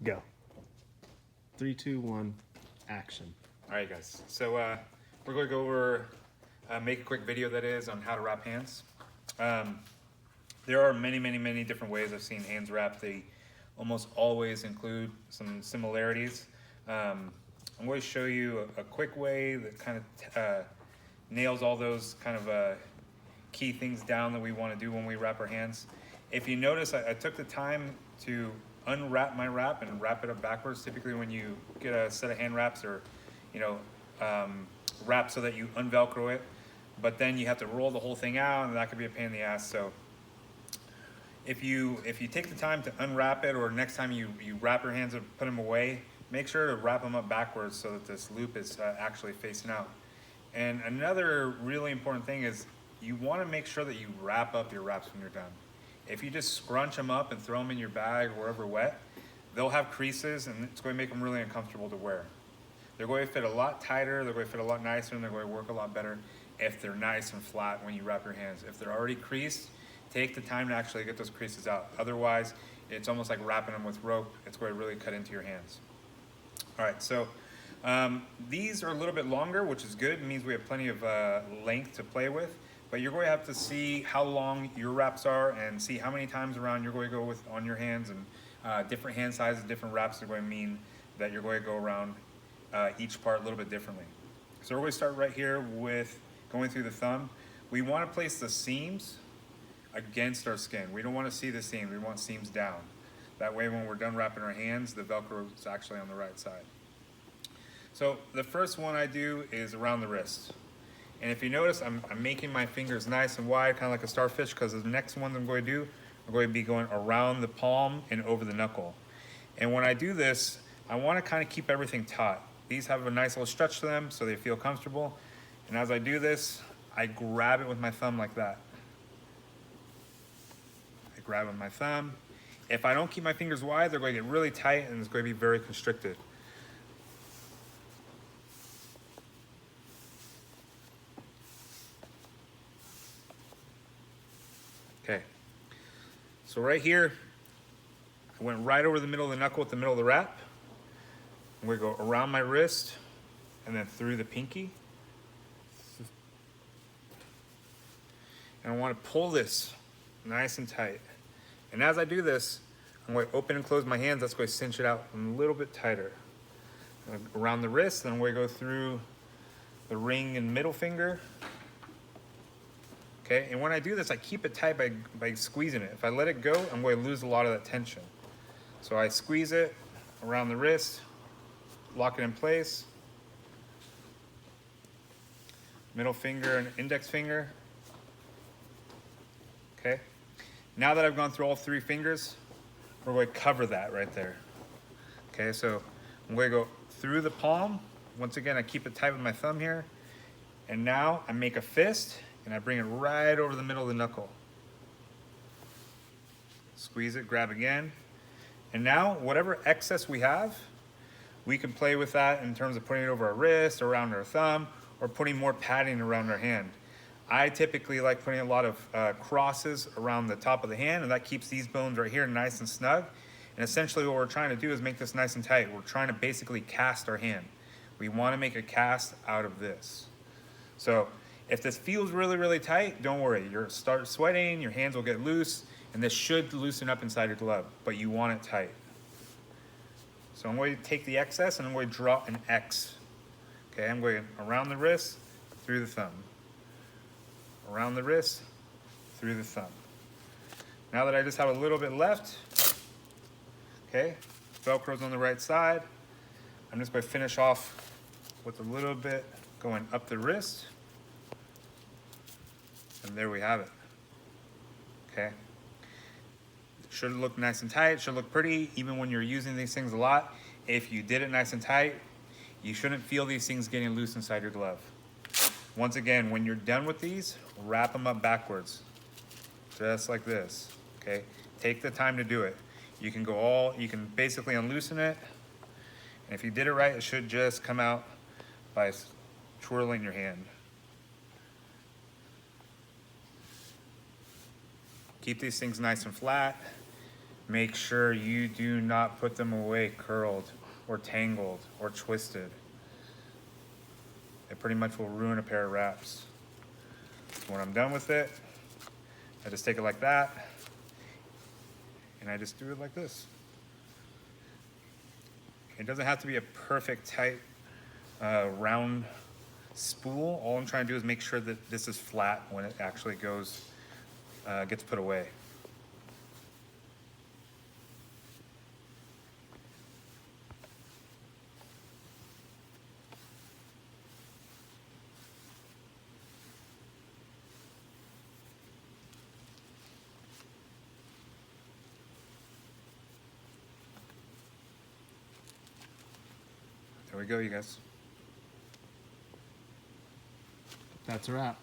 Go. 3, 2, 1, action. All right, guys. So we're going to go over, make a quick video that is on how to wrap hands. There are many different ways I've seen hands wrapped. They almost always include some similarities. I'm going to show you a quick way that kind of nails all those kind of key things down that we want to do when we wrap our hands. If you notice, I took the time to unwrap my wrap and wrap it up backwards. Typically when you get a set of hand wraps or, wrap so that you unvelcro it, but then you have to roll the whole thing out and that could be a pain in the ass. So if you take the time to unwrap it, or next time you wrap your hands and put them away, make sure to wrap them up backwards so that this loop is actually facing out. And another really important thing is you want to make sure that you wrap up your wraps when you're done. If you just scrunch them up and throw them in your bag or wherever wet, they'll have creases and it's going to make them really uncomfortable to wear. They're going to fit a lot tighter, they're going to fit a lot nicer, and they're going to work a lot better if they're nice and flat when you wrap your hands. If they're already creased, take the time to actually get those creases out. Otherwise, it's almost like wrapping them with rope. It's going to really cut into your hands. All right, so these are a little bit longer, which is good. It means we have plenty of length to play with. But you're going to have to see how long your wraps are and see how many times around you're going to go with on your hands. And different hand sizes, different wraps are going to mean that you're going to go around each part a little bit differently. So we're going to start right here with going through the thumb. We want to place the seams against our skin. We don't want to see the seams. We want seams down. That way when we're done wrapping our hands, the Velcro is actually on the right side. So the first one I do is around the wrist. And if you notice, I'm making my fingers nice and wide, kind of like a starfish, because the next ones I'm going to do are going to be going around the palm and over the knuckle. And when I do this, I want to kind of keep everything taut. These have a nice little stretch to them so they feel comfortable. And as I do this, I grab it with my thumb like that. I grab it with my thumb. If I don't keep my fingers wide, they're going to get really tight and it's going to be very constricted. Okay, so right here, I went right over the middle of the knuckle with the middle of the wrap. I'm going to go around my wrist and then through the pinky. And I want to pull this nice and tight. And as I do this, I'm going to open and close my hands. That's going to cinch it out a little bit tighter. Around the wrist, then I'm going to go through the ring and middle finger. Okay, and when I do this, I keep it tight by squeezing it. If I let it go, I'm going to lose a lot of that tension. So I squeeze it around the wrist, lock it in place. Middle finger and index finger. Okay, now that I've gone through all three fingers, we're going to cover that right there. Okay, so I'm going to go through the palm. Once again, I keep it tight with my thumb here. And now I make a fist and I bring it right over the middle of the knuckle. Squeeze it, grab again. And now whatever excess we have, we can play with that in terms of putting it over our wrist, around our thumb, or putting more padding around our hand. I typically like putting a lot of crosses around the top of the hand, and that keeps these bones right here nice and snug. And essentially what we're trying to do is make this nice and tight. We're trying to basically cast our hand. We want to make a cast out of this. So if this feels really tight, don't worry. You'll start sweating, your hands will get loose, and this should loosen up inside your glove, but you want it tight. So I'm going to take the excess and I'm going to draw an X. Okay, I'm going around the wrist, through the thumb. Around the wrist, through the thumb. Now that I just have a little bit left, okay, Velcro's on the right side, I'm just going to finish off with a little bit going up the wrist. And there we have it. Okay. It should look nice and tight, it should look pretty, even when you're using these things a lot. If you did it nice and tight, you shouldn't feel these things getting loose inside your glove. Once again, when you're done with these, wrap them up backwards. Just like this, okay? Take the time to do it. You can basically unloosen it. And if you did it right, it should just come out by twirling your hand. Keep these things nice and flat. make sure you do not put them away curled or tangled or twisted. It pretty much will ruin a pair of wraps. So when I'm done with it, I just take it like that, and I just do it like this. It doesn't have to be a perfect tight round spool. All I'm trying to do is make sure that this is flat when it actually goes, gets put away. There we go, you guys. That's a wrap.